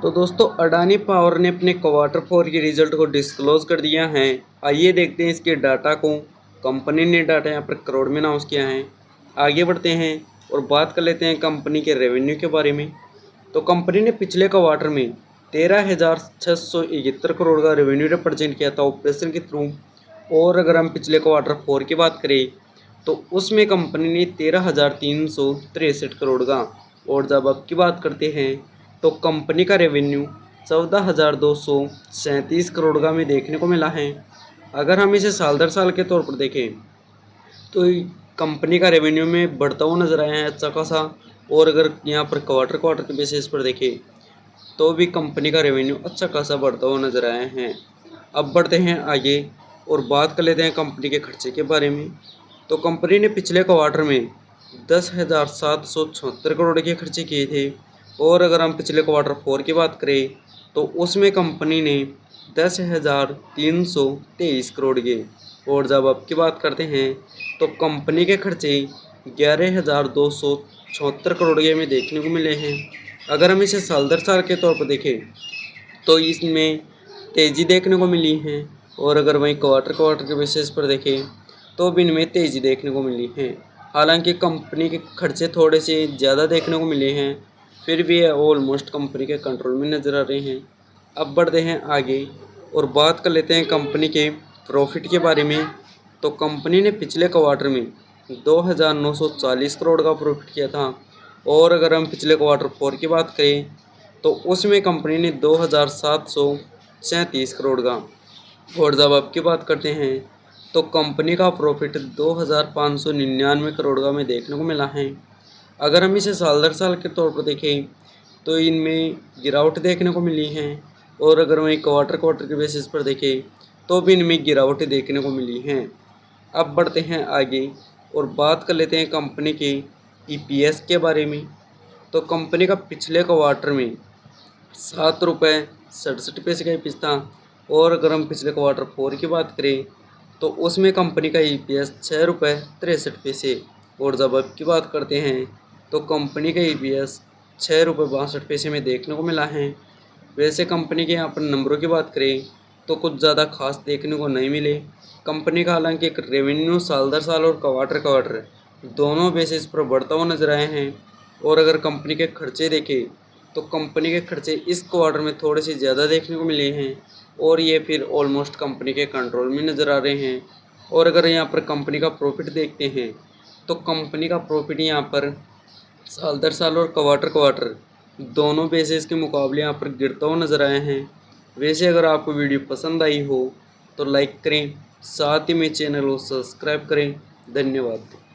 तो दोस्तों अडानी पावर ने अपने क्वार्टर 4 के रिजल्ट को डिस्क्लोज कर दिया है। आइए देखते हैं इसके डाटा को। कंपनी ने डाटा यहाँ पर करोड़ में अनाउंस किया है। आगे बढ़ते हैं और बात कर लेते हैं कंपनी के रेवेन्यू के बारे में। तो कंपनी ने पिछले क्वार्टर में 13,671 करोड़ का रेवेन्यू रिप्रेजेंट किया था ऑपरेशन के थ्रू। और अगर हम पिछले क्वार्टर 4 की बात करें तो उसमें कंपनी ने 13,363 करोड़ का। और जब अब की बात करते हैं तो कंपनी का रेवेन्यू 14,237 करोड़ का हमें देखने को मिला है। अगर हम इसे साल दर साल के तौर पर देखें तो कंपनी का रेवेन्यू में बढ़ता हुआ नज़र आया है अच्छा खासा। और अगर यहाँ पर क्वार्टर क्वार्टर के बेसिस पर देखें तो भी कंपनी का रेवेन्यू अच्छा खासा बढ़ता हुआ नज़र आया है। अब बढ़ते हैं आगे और बात कर लेते हैं कंपनी के खर्चे के बारे में। तो कंपनी ने पिछले क्वार्टर में 10,776 करोड़ के खर्चे किए थे। और अगर हम पिछले क्वार्टर 4 की बात करें तो उसमें कंपनी ने 10,323 करोड़ के। और जब अब की बात करते हैं तो कंपनी के खर्चे 11,274 करोड़ के हमें देखने को मिले हैं। अगर हम इसे साल दर साल के तौर पर देखें तो इसमें तेज़ी देखने को मिली है। और अगर वहीं क्वार्टर क्वार्टर के बेसिस पर देखें तो भी इनमें तेज़ी देखने को मिली है। हालांकि कंपनी के खर्चे थोड़े से ज़्यादा देखने को मिले हैं, फिर भी ये ऑलमोस्ट कंपनी के कंट्रोल में नज़र आ रहे हैं। अब बढ़ते हैं आगे और बात कर लेते हैं कंपनी के प्रॉफिट के बारे में। तो कंपनी ने पिछले क्वार्टर में 2,940 करोड़ का प्रॉफिट किया था। और अगर हम पिछले क्वार्टर 4 की बात करें तो उसमें कंपनी ने 2,737 करोड़ का। और जब अब की बात करते हैं तो कंपनी का प्रॉफिट 2,599 करोड़ का हमें देखने को मिला है। अगर हम इसे साल दर साल के तौर पर देखें तो इनमें गिरावट देखने को मिली है। और अगर वहीं क्वार्टर क्वार्टर के बेसिस पर देखें तो भी इनमें गिरावट देखने को मिली हैं। अब बढ़ते हैं आगे और बात कर लेते हैं कंपनी के ईपीएस के बारे में। तो कंपनी का पिछले क्वार्टर में 7 रुपये 67 पैसे का ईपीएस था। और अगर हम पिछले क्वार्टर 4 की बात करें तो उसमें कंपनी का ईपीएस 6 रुपये 63 पैसे। और जब अब की बात करते हैं तो कंपनी का ईपीएस 6 रुपये 62 पैसे में देखने को मिला है। वैसे कंपनी के यहाँ पर नंबरों की बात करें तो कुछ ज़्यादा खास देखने को नहीं मिले। कंपनी का हालांकि एक रेवेन्यू साल दर साल और क्वार्टर क्वार्टर दोनों बेसिस पर बढ़ता हुआ नजर आए हैं। और अगर कंपनी के खर्चे देखें तो कंपनी के खर्चे इस क्वार्टर में थोड़े से ज़्यादा देखने को मिले हैं। और ये फिर ऑलमोस्ट कंपनी के कंट्रोल में नज़र आ रहे हैं। और अगर यहाँ पर कंपनी का प्रॉफिट देखते हैं तो कंपनी का प्रॉफिट यहाँ पर साल दर साल और क्वार्टर क्वार्टर दोनों बेसिस के मुकाबले यहाँ पर गिरता हुआ नज़र आए हैं। वैसे अगर आपको वीडियो पसंद आई हो तो लाइक करें, साथ ही में चैनल को सब्सक्राइब करें। धन्यवाद।